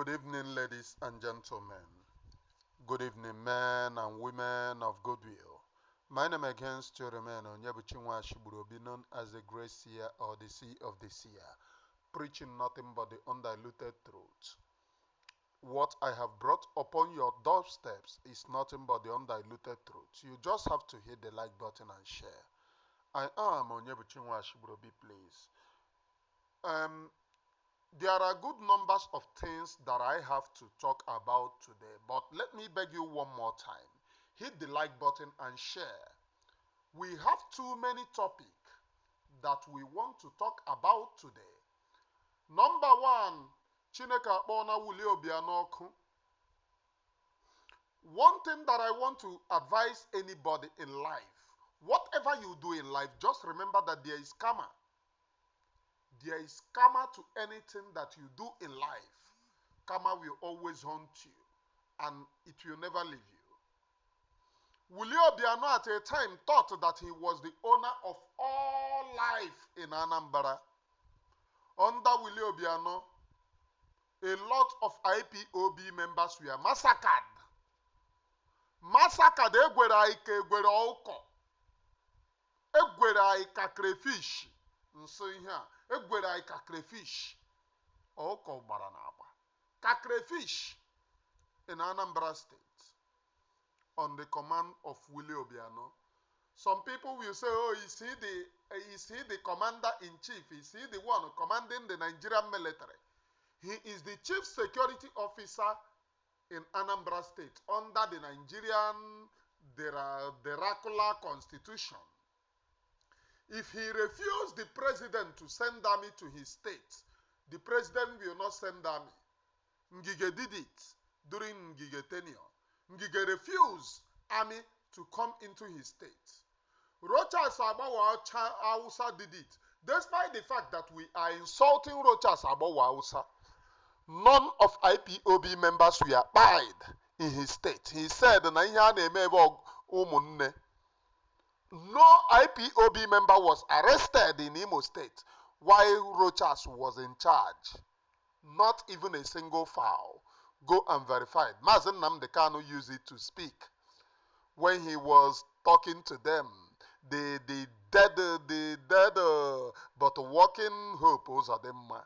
Good evening, ladies and gentlemen. Good evening, men and women of goodwill. My name again still remains Onyebuchinwa Shiburobi, known as the Great Seer or the Sea of the Seer, preaching nothing but the undiluted truth. What I have brought upon your doorsteps is nothing but the undiluted truth. You just have to hit the like button and share. I am Onyebuchinwa Shiburobi, please. There are good numbers of things that I have to talk about today, but let me beg you one more time. Hit the like button and share. We have too many topics that we want to talk about today. Number one, Kpai Willy Obiano. One thing that I want to advise anybody in life, whatever you do in life, just remember that there is karma. There is karma to anything that you do in life. Karma will always haunt you, and it will never leave you. Willy Obiano at a time thought that he was the owner of all life in Anambra. Under Willy Obiano, a lot of IPOB members were massacred. Massacred, egwere ike, egwere ọkọ, egwere ike crayfish. Nso ihe a, egwere ike crayfish. Ọkọ gbara n'agba. Crayfish in Anambra State on the command of Willy Obiano. Some people will say, oh, is he the commander-in-chief? Is he the one commanding the Nigerian military? He is the chief security officer in Anambra State under the Nigerian Dracula Constitution. If he refused the president to send army to his state, the president will not send army. Ngige did it during Ngige tenure. Ngige refused army to come into his state. Rochas Abawa Hausa did it. Despite the fact that we are insulting Rochas Abawa Hausa, none of IPOB members were abide in his state. He said, no IPOB member was arrested in Imo State while Rochas was in charge. Not even a single foul. Go and verify it. Mazen Nnamdi Kanu used it to speak when he was talking to them. The dead but walking hope Ozademma.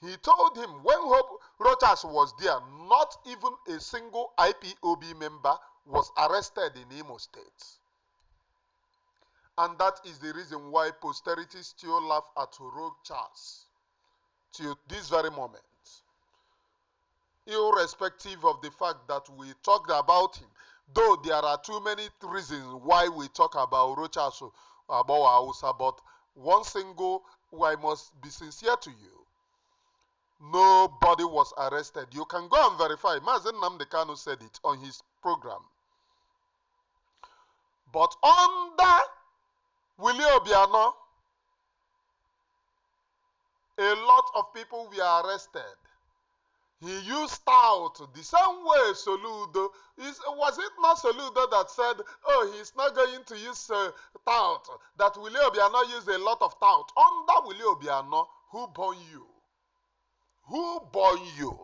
He told him when Hope Rochas was there, not even a single IPOB member was arrested in Imo State. And that is the reason why posterity still laugh at Rochas till this very moment. Irrespective of the fact that we talked about him, though there are too many reasons why we talk about Rochas Abawa Hausa, but one single, I must be sincere to you. Nobody was arrested. You can go and verify. Mazen Nnamdi Kanu said it on his program. But under Willy Obiano, a lot of people were arrested. He used stout the same way Soludo. Was it not Soludo that said, oh, he's not going to use stout, that Willy Obiano used a lot of stout? Under Willy Obiano, who born you? Who born you?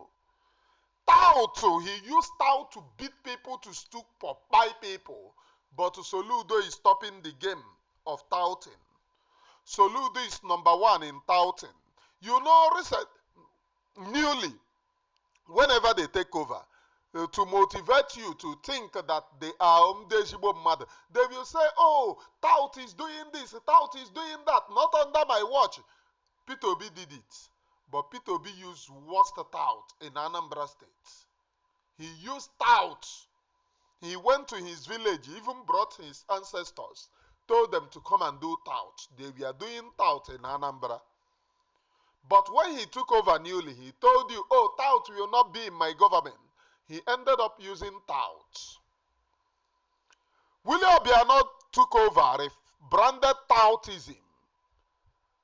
Stout, he used stout to beat people, to stoop for buy people. But Soludo is stopping the game of touting. Soludo is number one in touting. You know, newly, whenever they take over, to motivate you to think that they are Umdeshibo mother, they will say, oh, tout is doing this, tout is doing that, not under my watch. Peter Obi did it. But Peter Obi used worst tout in Anambra State. He used tout. He went to his village, even brought his ancestors, told them to come and do tout. They were doing tout in Anambra. But when he took over newly, he told you, oh, tout will not be in my government. He ended up using tout. Willy Obiano took over a branded toutism,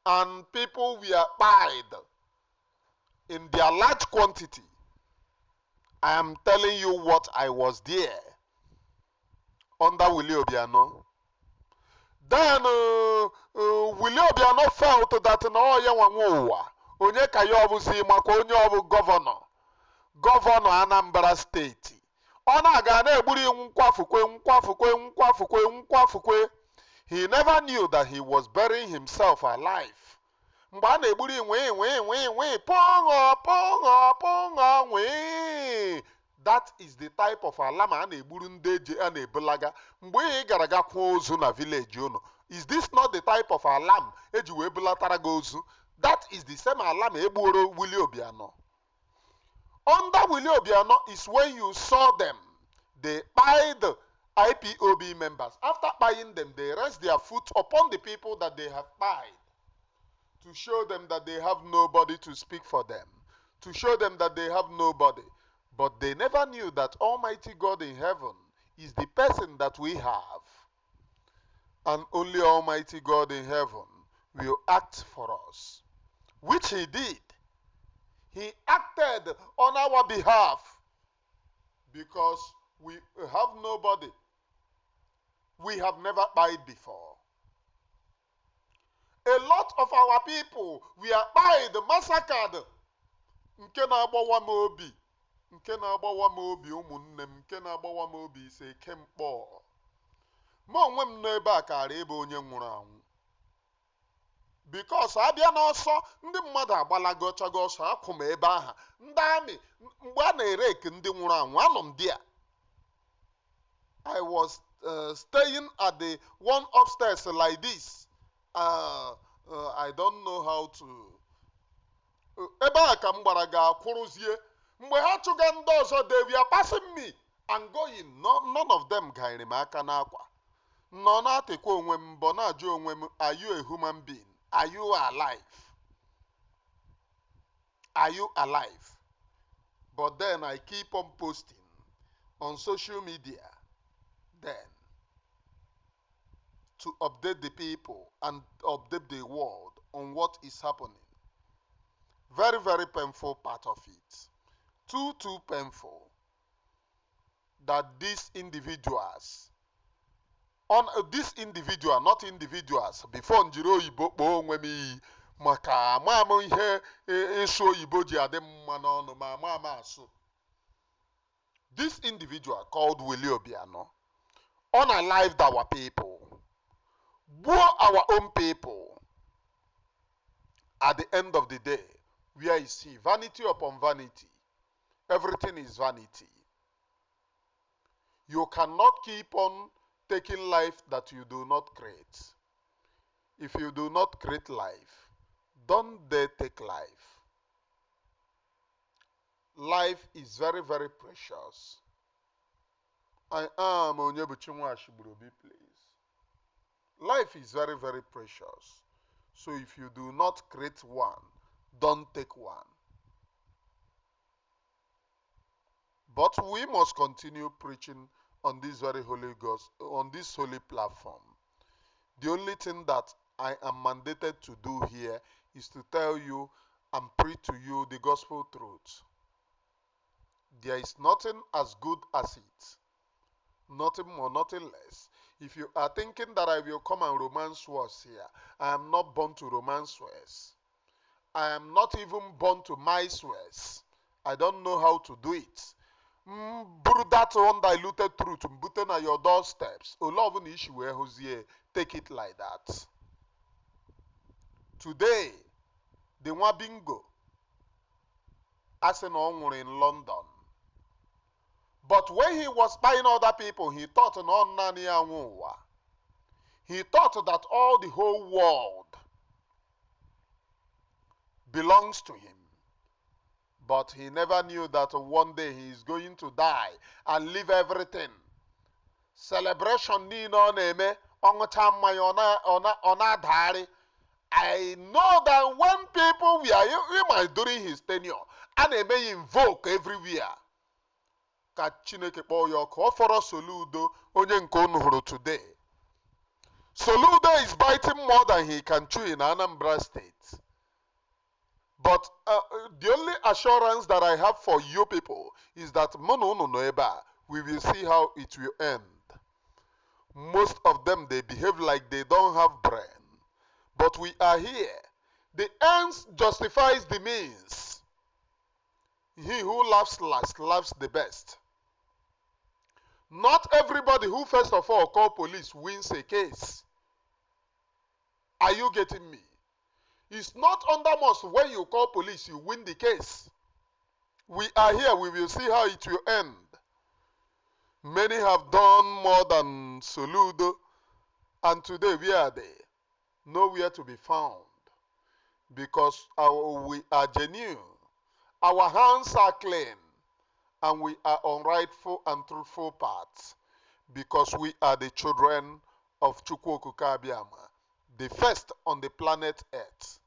and people were paid in their large quantity. I am telling you what I was there under Willy Obiano. Then Willy Obiano felt that no, onye ka ya obu si maka onye obu governor. gọvanọ Anambra steeti. Ọ na-aga na-egburi nkwafukwe. He never knew that he was burying himself alive. Mgbe a na-egburi pongo. That is the type of alarm a na-egburu ndị eji a na-ebulaga. Mgbe ị gara ga kwa ozu na village unu. Is this not the type of alarm eji wee bulatara gị ozu? That is the same alarm egburu Willy Obiano. Under Willy Obiano is when you saw them. They kpai the IPOB members. After kpaiing them, they rest their foot upon the people that they have kpied to show them that they have nobody to speak for them, to show them that they have nobody. But they never knew that Almighty God in heaven is the person that we have. And only Almighty God in heaven will act for us, which he did. He acted on our behalf because we have nobody. We have never kpied before. A lot of our people, we are kpied, massacred. Nke na-agbawa m obi. Nke na-agbawa m obi ụmụnne m. Nke na-agbawa m obi ise kemkpọ. Ma onwe m n'ebe a kara ebe onye nwụrụ anwụ. Because abịa n'ọsọ ndị mmadụ agbalagochago ọsọ akwụ m ebe aha. Ndị amị mgbe a na-ereke ndị nwụrụ anwụ anọ m dia. I was staying at the one upstairs like this. I don't know how to. Ebe a ka m gbara ga kwụrụzie. Mgbe ha chụga ndị ọzọ, they were passing me and going. None of them gairi m aka n'akwa. Nọ na-atekwa onwe m mbọ na-ajụ onwe m, are you a human being? Are you alive? Are you alive? But then I keep on posting on social media then to update the people and update the world on what is happening. Very, very painful part of it. Too painful that these individuals, this individual, not individuals, before njiri oyibo kpọọ onwe m iyi maka ama m ihe ịsụ oyibo ji adị mma n'ọnụ ma ama m asụ. This individual called Willy Obiano unalived our people, bore our own people. At the end of the day, where is he? Vanity upon vanity. Everything is vanity. You cannot keep on taking life that you do not create. If you do not create life, don't dare take life. Life is very, very precious. I am Onyebuchi Nwashigburubi, please. Life is very, very precious. So if you do not create one, don't take one. But we must continue preaching on this very holy gospel, on this holy platform. The only thing that I am mandated to do here is to tell you and preach to you the gospel truth. There is nothing as good as it. Nothing more, nothing less. If you are thinking that I will come and romance words here, I am not born to romance words. I am not even born to mice words. I don't know how to do it. Brew that undiluted truth, put on your doorsteps. Take it like that. Today, the Wabingo, as an onward in London. But when he was buying other people, he thought he thought that all the whole world belongs to him. But he never knew that one day he is going to die and leave everything. Celebration ni no neme I know that when people were during his tenure, and they may invoke everywhere. Ka Chineke kpọọ ya ọkụ, ọ fọrọ Soludo onye nke unu hụrụ today. Soludo is biting more than he can chew in Anambra State. But the only assurance that I have for you people is that we will see how it will end. Most of them, they behave like they don't have brain. But we are here. The ends justifies the means. He who laughs last laughs the best. Not everybody who first of all call police wins a case. Are you getting me? It's not under must when you call police you win the case. We are here, we will see how it will end. Many have done more than Soludo, and today where are they? Nowhere to be found, because we are genuine. Our hands are clean, and we are on rightful and truthful paths, because we are the children of Chukwu Abiyama, the first on the planet Earth.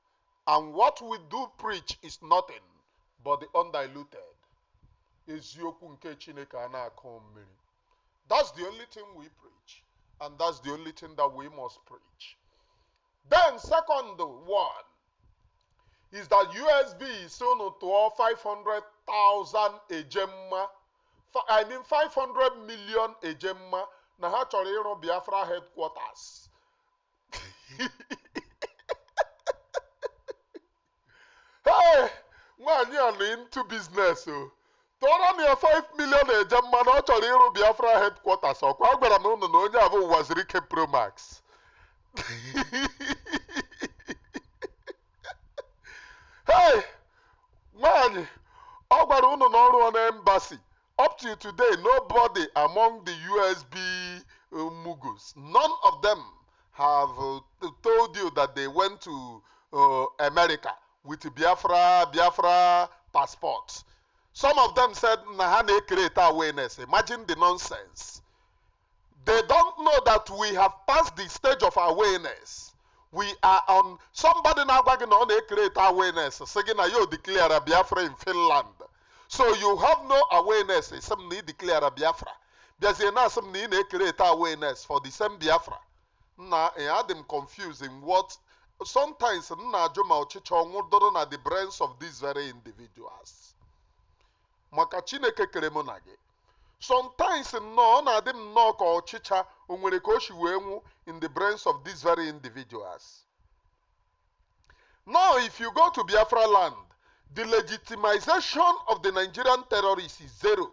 And what we do preach is nothing but the undiluted. Eziokwu nke Chineke ana-akọ mmiri. That's the only thing we preach, and that's the only thing that we must preach. Then second one is that USB is soon to 500,000 ejemma. 500 million ejemma na ha chọrọ ịrụ Biafra headquarters. Hey, nwaanyị a nọ into business o. Tọrọ na 5 million ejemma na ọ chọrọ ịrụ Biafra headquarters. Ọkwa a gwara m unu na onye abụ waziri ike Promax. Hey, man, ọ gwara unu na ọrụ on embassy. Up to today, nobody among the USB mugus, none of them have told you that they went to America with Biafra passport. Some of them said, na ha na-create awareness. Imagine the nonsense. They don't know that we have passed the stage of awareness. We are on, somebody now going on create awareness, saying that you declare a Biafra in Finland. So you have no awareness, some need declare a Biafra. Because you know some need create awareness for the same Biafra. Now, I had them confused in what, sometimes, na the brains of these very individuals. Maka Chineke kere mụ na gị. Sometimes no na them no ka ọchịcha onwere ka o shi wee nwu in the brains of these very individuals. Now if you go to Biafra land, the legitimization of the Nigerian terrorists is zero.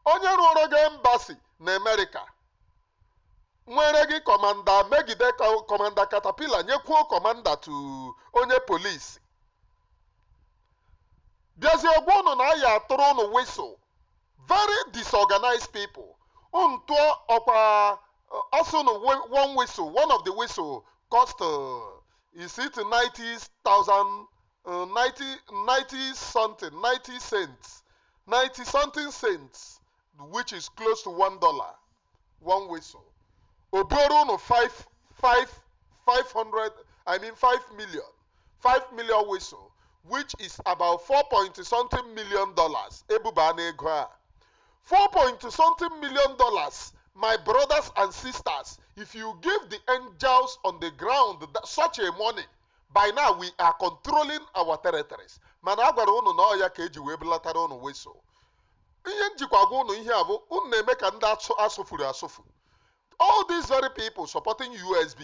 Onye rụrụ gị embassy na America nwere gị commander megide commander Caterpillar nyekwuo commander to onye police. Bịazie gwa unu na ya atụrụ unu whistle. Very disorganized people. Unto ọkwa also one whistle, one of the whistle cost is it 90,000 90 something 90 cents 90 something cents, which is close to $1, one whistle. Oboro unu 5 million whistle, which is about 4.something million dollars. Ebuba na-ego a. 4.something million dollars, my brothers and sisters. If you give the angels on the ground such a money, by now we are controlling our territories. Mana agwara unu na ọya ka eji wee belatara unu whistle. Ihe njikwa gwa unu ihe abụ unu na-eme ka ndị asụfuru asụfu. All these very people supporting USB,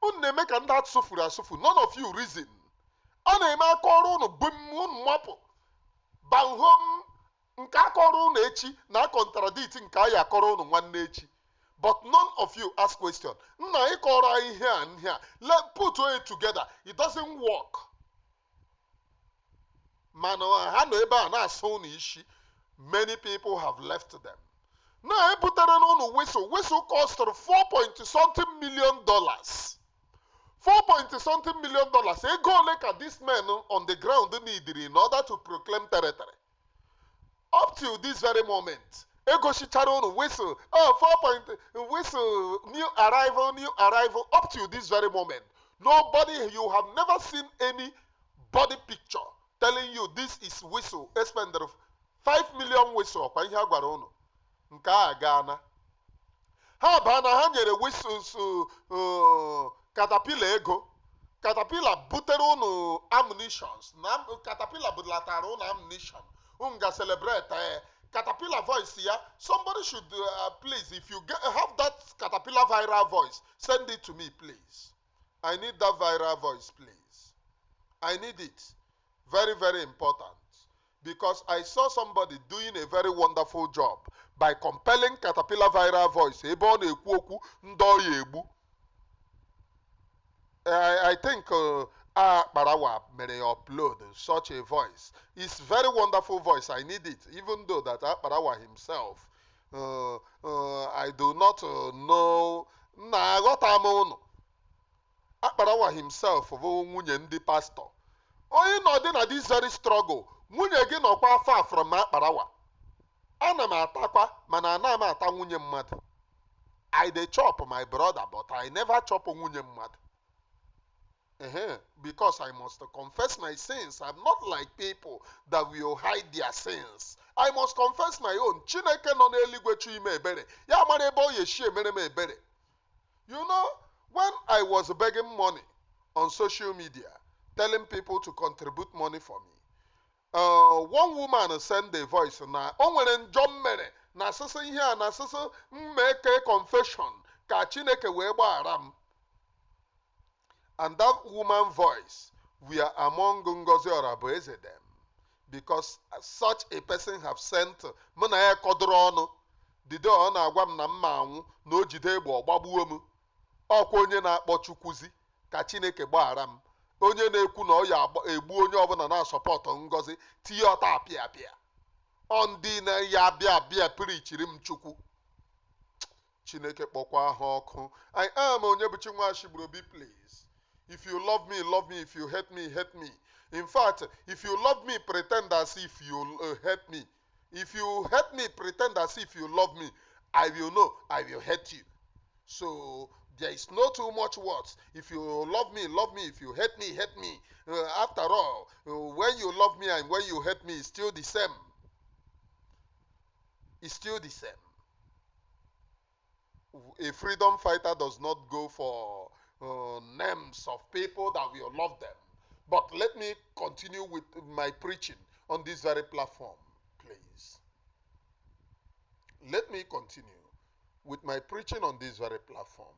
unu na-eme ka ndị asụfuru asụfu. None of you reason. Ọ na-eme aka ọrụ unu bum unu mapụ. Banhom nke aka ọrụ unu echi na contradict nke anyị akọrọ unu nwanne echi. But none of you ask question. Nna ịkọrọ anyị here and here. Let's put it together. It doesn't work. Mana ha nọ ebe a na-asụ unu isi. Many people have left them. Na ebutere n'unu whistle. Whistle cost $4.something million. $4.something million. Ego ole ka this man on the ground need in order to proclaim territory. Up till this very moment, ego shichara unu whistle. Whistle, new arrival. Up till this very moment, nobody, you have never seen any body picture telling you this is whistle. Expender of 5 million whistle. Kwa ihe agwara unu. Nke a Ghana. Ha bana ha nyere whistles Caterpillar ego. Caterpillar butere unu ammunitions. Na Caterpillar bulatara unu ammunition. Unga celebrate. Caterpillar voice here. Somebody should please, if you have that Caterpillar viral voice, send it to me, please. I need that viral voice, please. I need it. Very, very important. Because I saw somebody doing a very wonderful job by compelling Caterpillar viral voice. I think Barawa may upload such a voice. It's very wonderful voice. I need it, even though that Barawa himself, I do not know. Barawa himself, the pastor. Only not in this very struggle. Nwunye gị nọkwa far from Akparawa. Ana m atakwa mana ana m ata nwunye mmadụ. I dey chop my brother, but I never chop nwunye mmadụ. Because I must confess my sins. I'm not like people that will hide their sins. I must confess my own. Chineke nọ n'eluigwe chu ime ebere. Ya mara ebe o yeshi emere m ebere. You know, when I was begging money on social media, telling people to contribute money for me, one woman sent a voice na o nwere njọ mmere na asịsị ihe a na asịsị mmeke confession ka Chineke wee gbaghara m. And that woman voice, we are among Ngozi Oragbueze them, because such a person have sent mụ na ya kọdụrụ ọnụ dide ọ na-agwa m na mma anwụ na o jide egbe ọgbagbuo m. Ọkwa onye na-akpọ Chukwuzi ka Chineke gbaghara m. Onye na-ekwu na ọ ya egbu onye ọbụla na-asọpọtụ Ngozi tinye ọta apịa apịa. Ọ ndị na ya abịa pirichiri m Chukwu. Chineke kpọkwa ha ọkụ. I am onye bụ Chinwashigburobi, please. If you love me, love me. If you hate me, hate me. In fact, if you love me, pretend as if you hate me. If you hate me, pretend as if you love me. I will know, I will hate you. So there is no too much words. If you love me, love me. If you hate me, hate me. After all, when you love me and when you hate me, it's still the same. It's still the same. A freedom fighter does not go for names of people that will love them. But let me continue with my preaching on this very platform, please. Let me continue with my preaching on this very platform.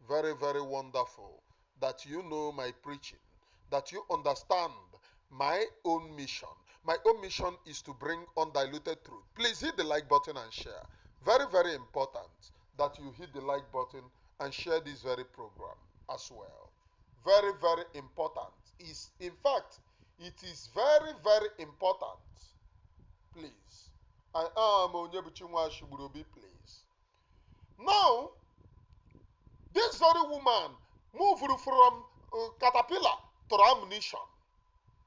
Very, very wonderful that you know my preaching, that you understand my own mission. My own mission is to bring undiluted truth. Please hit the like button and share. Very, very important that you hit the like button and share this very program as well. Very, very important. In fact, it is very, very important. Please. I am Onyebuchi Nwashigburobi, please. Now, this very woman moved from caterpillar to ammunition.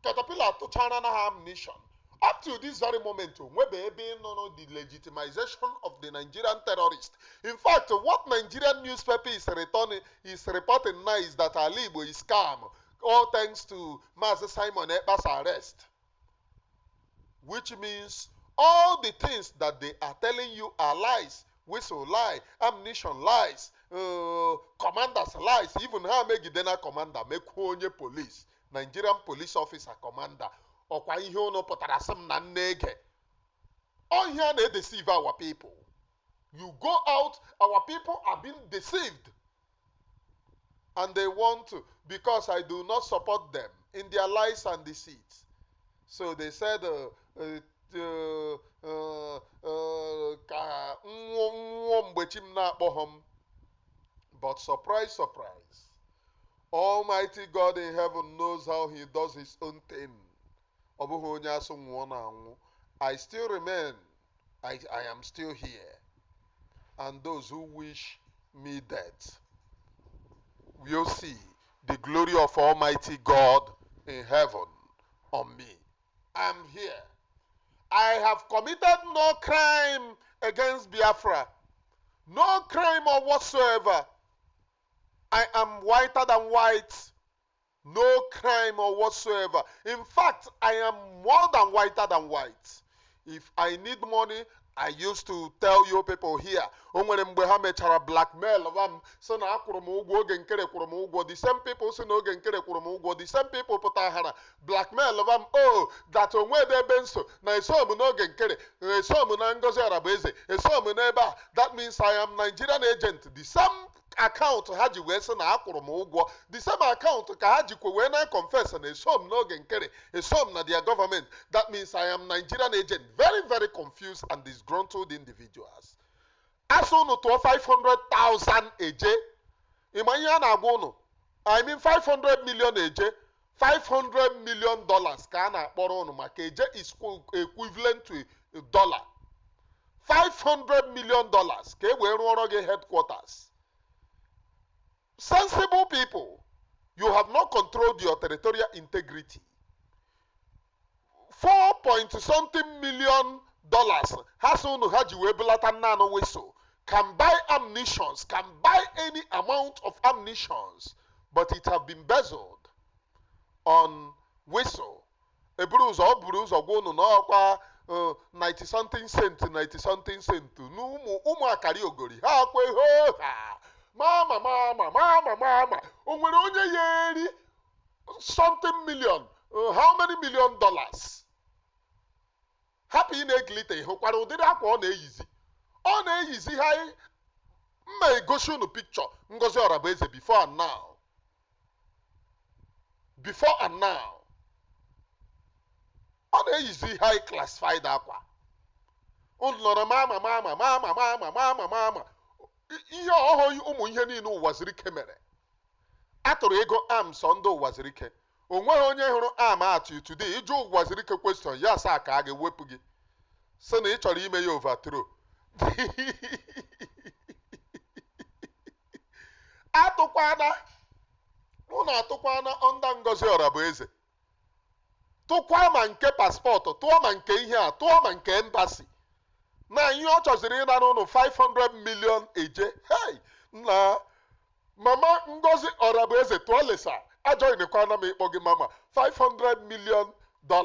Caterpillar to China ammunition. Up to this very moment, the legitimization of the Nigerian terrorist. In fact, what Nigerian newspaper is reporting now is that Alibo is scam, all thanks to Master Simon Ekpa's arrest. Which means all the things that they are telling you are lies. Whistle lie, ammunition lies, commanders lies. Even how make commander, make police, Nigerian police officer commander. Ọkwa ihe unu pụtara sị m na nnege. All here they deceive our people. You go out, our people are being deceived. And they want to, because I do not support them in their lies and deceit. So they said, but surprise, surprise. Almighty God in heaven knows how he does his own thing. I still remain. I am still here. And those who wish me death will see the glory of Almighty God in heaven on me. I'm here. I have committed no crime against Biafra. No crime or whatsoever. I am whiter than white. No crime or whatsoever. In fact, I am more than whiter than white. If I need money, I used to tell you people here, blackmail so na Oge Nkere kwuru m ụgwọ. The same people say Oge Nkere kwuru m ụgwọ. The same people put a blackmail that onwe ebe nso na esom na Oge Nkere, esom na Ngozi Oragbueze, esom na ebe. That means I am Nigerian agent. The same account ha ji wee sị na akwụrụ m ụgwọ, the same account ka ha jikwa wee na-confess na esom n'oge nkere, esom na their government. That means I am Nigerian agent. Very, very confused and disgruntled individuals. Asụ unu tụọ 500,000 eje, ịma ihe a na-agwa unu, I mean 500 million eje, $500 million ka a na-akpọrọ unu maka eje is equivalent to a dollar. $500 million ka e wee rụọrọ gị headquarters. Sensible people, you have not controlled your territorial integrity. 4-point-something million has unu ha ji wee belata nano whistle, can buy ammunitions, can buy any amount of ammunitions, but it have been embezzled on whistle. A bruise or gwa unu n'ọkwa 90-something cent, 90-something cent. N'ụmụ akari ogori ha kwe ho ha. Mama. O nwere onye ya eri something million. How many million dollars? Happy ị na-egilite ịhụkwara ụdịrị akwa ọ na-eyizi. Ọ na-eyizi ha mma egosi unu picture Ngozi Oragbueze before and now. Before and now. Ọ na-eyizi high classified akwa. Unu nọrọ mama. Ihe ọhụụ ụmụ ihe niile ụwazirike mere. Atụrụ ego arms ndị ụwazirike. O nweghị onye hụrụ arm atụ today. Ịjụ ụwazirike question ya asa ka a ga-ewepụ gị. Sị na ị chọrọ ime ya overthrow. Atụkwana under Ngozi Oragbueze. Tụkwa ma nke paspọtụ, tụọ ma nke ihe a, tụọ ma nke embassy. Na ihe ọ chọziri ịnara unu 500 million eje. Hey, na mama Ngozi Oragbueze tụọ lesa. Ajoinekwana m ịkpọ gị mama. $500 million. Na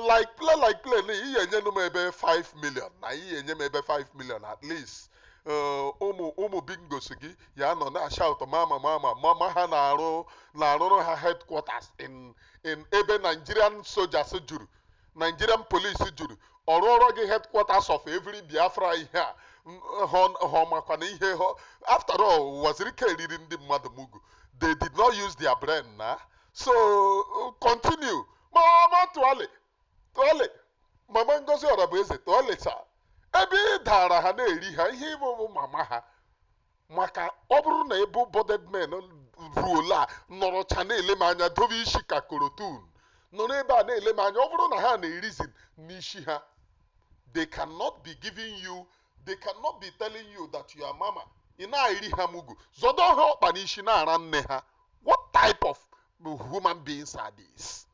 like play na ihe enye m ebe 5 million. Na ihe enye m ebe 5 million at least. Ụmụ bingos gị ya nọ na shout mama ha na-arụrụ ha headquarters in ebe Nigerian soldiers juru, Nigerian police juru. Ọrụọrọ gị headquarters of every Biafra ihe a ha makwana ihe ha. After all, wazirike eriri ndị mmadụ mugu. They did not use their brain na. So continue. Mama tuale. Mama Ngozi Oragbueze tuale sa. Ebe ị dara ha na-eri ha ihe ịbụ mama ha. Maka ọ bụrụ na ebu boarded men ruola nọrọcha na-ele m anya dobe isi ka korotun. Nọrọ ebe a na-ele m anya ọ bụrụ na ha na-erizin n'isi ha. They cannot be telling you that you are mama. Ị na-eri ha mugu. Zodo ha ọkpa n'isi na-ara nne ha. What type of human beings are these?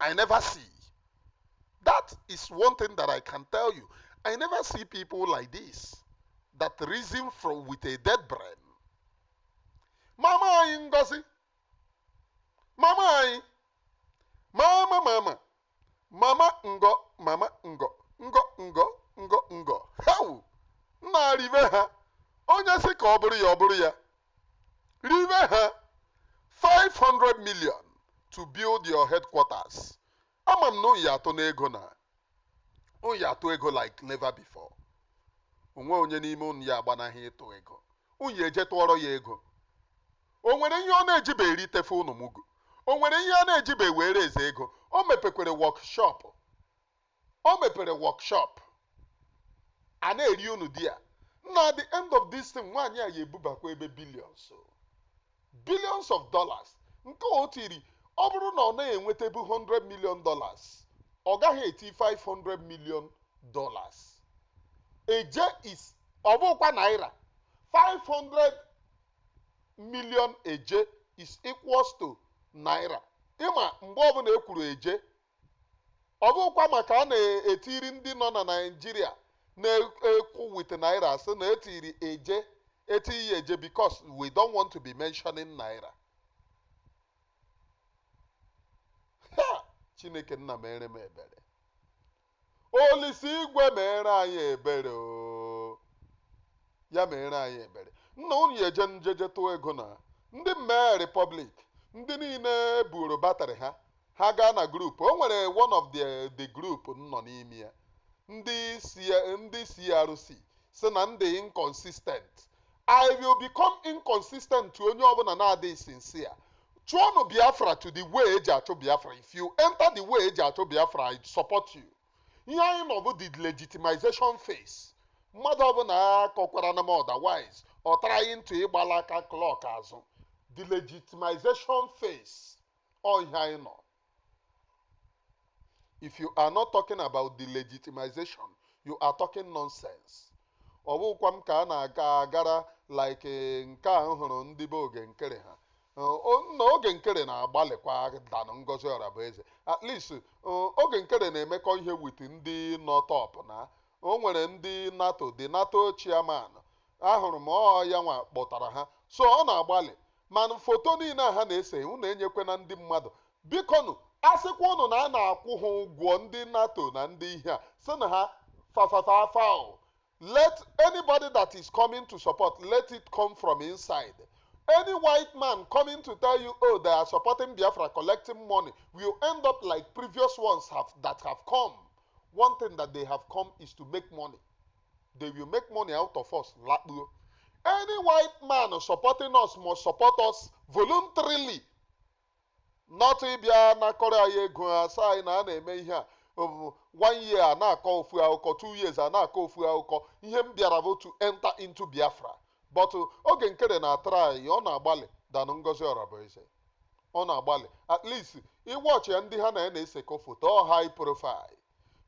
I never see. That is one thing that I can tell you. I never see people like this that reason with a dead brain. Mama anyị Ngozi. Mama anyị. Mama ngo. How? Na rive ha. Onye si ka ọ bụrụ ya. Rive ha. 500 million to build your headquarters. Ama m na oyi atụ n'ego na. Oyi atụ ego like never before. Onwe onye n'ime unu ya agbanaghị ịtụ ego. Oyi eje tụọrọ ya ego. O nwere ihe ọ na-ejibe eritefe unu mugu. O nwere ihe ọ na-ejibe were eze ego. O mepekwere workshop. A na-eri unu di ya. Na at the end of this thing, nwaanyị a ya ebubakwa ebe billions. Billions of dollars. Nke o tiri, ọ bụrụ na ọ na-enweta bụ $100 million, ọ gaghị eti $500 million. Eje is, ọ bụkwa naira. 500 million eje is equals to naira. Ịma mgbe ọbụla ekwuru eje, ọ bụkwa maka a na-etiri ndị nọ na Nigeria na-ekwu with naira sị na etiri eje because we don't want to be mentioning naira. Ha! Chineke nna mere m ebere. Olisi igwe mere anyị ebere o. Ya mere anyị ebere. Nna unu eje njeje tụọ ego na ndị mmee Republic, ndị niile buru batrị ha gaa na group. O nwere one of the group nọ n'ime ya. Ndị CRC, sị na ndị inconsistent. I will become inconsistent to onye ọbụla na-adịghị sincere. Chụọnụ Biafra to the way eji achụ Biafra. If you enter the way eji achụ Biafra, I support you. Ihe anyị nọ bụ the legitimization phase. Mmadụ ọbụla akọkwara na m otherwise, ọ trying to ịgbala aka clock azụ. The legitimization phase. Ọ ihe anyị nọ. If you are not talking about the legitimization, you are talking nonsense. Ọ bụkwa m ka a na-agara like nke a hụrụ ndị be Oge Nkere ha. Na Oge Nkere na-agbalịkwa than Ngozi Oragbueze. At least Oge Nkere na-emekọ ihe with ndị nọ top na. O nwere ndị NATO, the NATO chairman. Ahụrụ m ya nwa kpọtara ha. So ọ na-agbalị. Mana foto niile ha na-ese unu enyekwana ndị mmadụ. Bikonu, asịkwa unu na a na-akwụ ha ụgwọ ndị NATO na ndị ihe a. Sị na ha fafafafa. Let anybody that is coming to support, let it come from inside. Any white man coming to tell you, oh, they are supporting Biafra, collecting money, will end up like previous ones that have come. One thing that they have come is to make money. They will make money out of us. Any white man supporting us must support us voluntarily. Not ibia na Korea ego asai na na-eme ihe a. 1 year a na-akọ ofu akụkọ, 2 years a na-akọ ofu akụkọ. Ihe m bịara bụ to enter into Biafra. But Oge Nkere na-atry, ọ na-agbalị than Ngozi Oragbueze. Ọ na-agbalị. At least, watch ya ndị ha na-eseko foto, ọ high profile.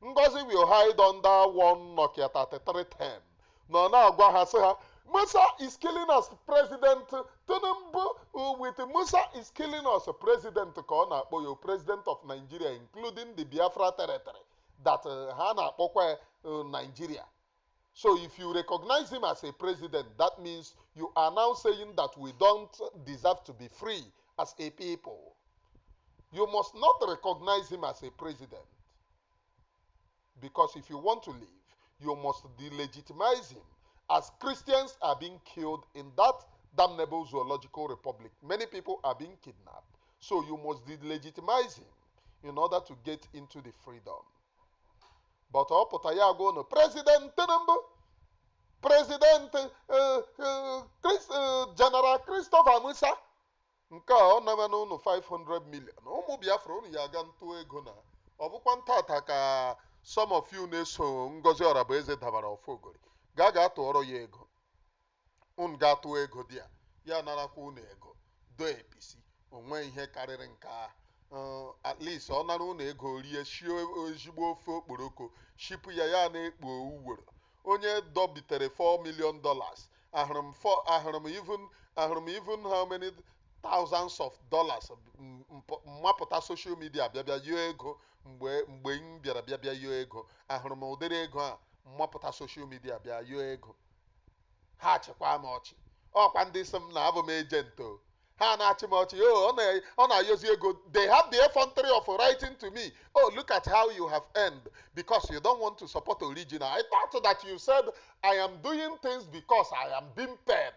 Ngozi will hide under one Nokia 3310. No, na-agwa ha sị ha, Musa is killing us, President Tinubu with Musa is killing us, President ka ọ na-akpọ ya, President of Nigeria, including the Biafra territory that ha na-akpọkwa Nigeria. So if you recognize him as a president, that means you are now saying that we don't deserve to be free as a people. You must not recognize him as a president. Because if you want to live, you must delegitimize him, as Christians are being killed in that damnable zoological republic. Many people are being kidnapped. So you must delegitimize him in order to get into the freedom. But ọ pụta ya agwa unu, President Tinubu, President General Christopher Musa, nke a ọ naba n'unu 500 million. Ụmụ Biafra unu ya aga ntụ ego na. Ọ bụkwa ntata ka some of you na-eso Ngozi Oragbueze dabara ofogori. Ga tụọrọ ya ego. Unu ga-atụ ego dị ya narakwa unu ego. Do APC. Onwe ihe karịrị nke a. At least ọ nara unu ego rie shie ezigbo ofe okporoko, shipụ ya na-ekpo uwere. Onye dobitere $4 million. Ahụrụ m even how many thousands of dollars mmapụta social media bịa yọọ ego mgbe m bịara yọọ ego. Ahụrụ m ụdịrị ego a mmapụta social media bịa yọọ ego. Ha chịkwa m ọchị. Ọkwa ndị sị m na abụ m ejento. Ha na-achị m ọchị. Ọ na-ayọzi ego. They have the effrontery of writing to me, oh, look at how you have earned because you don't want to support original. I thought that you said I am doing things because I am being paid.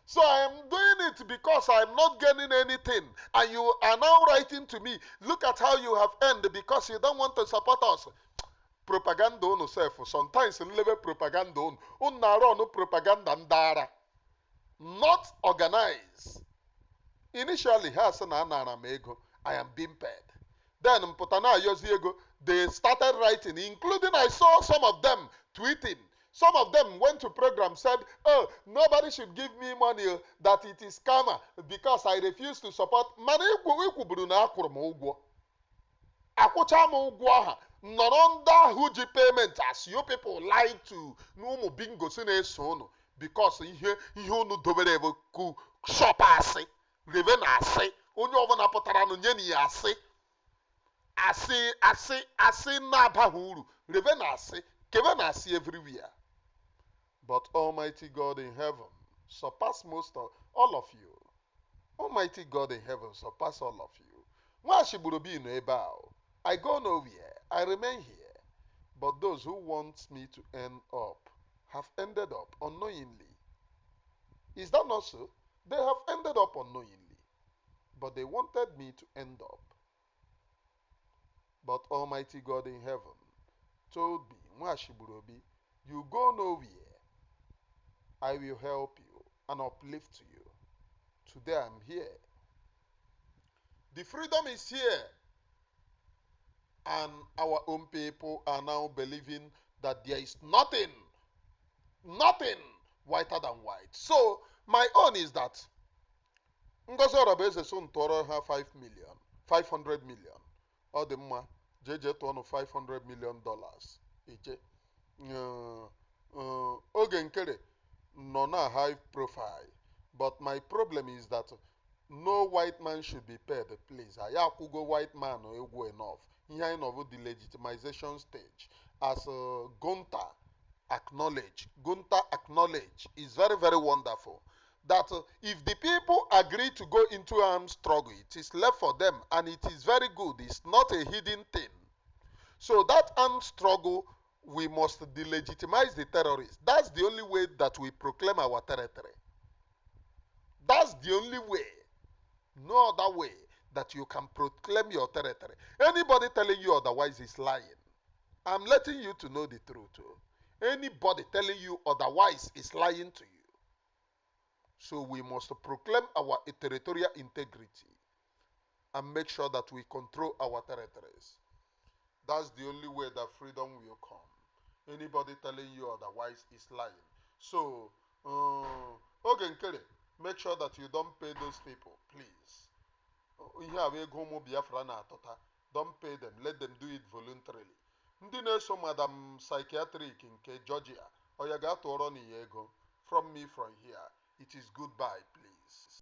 So I am doing it because I'm not getting anything. And you are now writing to me, look at how you have earned because you don't want to support us. Propaganda on yourself. Sometimes in level propaganda on. Unna propaganda ndara. Not organized. Initially, I am being paid. Then, they started writing, including I saw some of them tweeting. Some of them went to program, said, oh, nobody should give me money, that it is karma, because I refuse to support. Not under huge payment as you people like to no bingo sono because here you no doberebo ku shop ase reven ase onye ọbụla pụtara no nye ni ase na bahuru reven ase keven ase everywhere. But Almighty God in heaven surpass most of all of you. Almighty God in heaven surpass all of you. Nwa shiburu bi no ebe a. I go nowhere. I remain here. But those who want me to end up have ended up unknowingly. Is that not so? They have ended up unknowingly. But they wanted me to end up. But Almighty God in heaven told me, Mwashiburobi, you go nowhere. I will help you and uplift you. Today I'm here. The freedom is here. And our own people are now believing that there is nothing whiter than white. So my own is that Ngozi Oragbueze so ntụọrọ ha 5 million, 500 million. Ọ dị mma, jeje tụọnụ $500 million. Eje. Oge Nkere nọ na high profile. But my problem is that no white man should be paid, please. Anyị akwụgo white man egwu enough. Ihe anyị nọ bụ the legitimization stage. As Gunta acknowledge is very, very wonderful. That if the people agree to go into armed struggle, it is left for them, and it is very good. It's not a hidden thing. So that armed struggle, we must delegitimize the terrorists. That's the only way that we proclaim our territory. That's the only way. No other way that you can proclaim your territory. Anybody telling you otherwise is lying. I'm letting you to know the truth. Anybody telling you otherwise is lying to you. So we must proclaim our territorial integrity and make sure that we control our territories. That's the only way that freedom will come. Anybody telling you otherwise is lying. So, Oge Nkere, make sure that you don't pay those people, please. Don't pay them. Let them do it voluntarily. Ndị na-eso Madam Psychiatric nke Georgia, oya ga tụọrọ n'iya ego. From me from here, it is goodbye, please.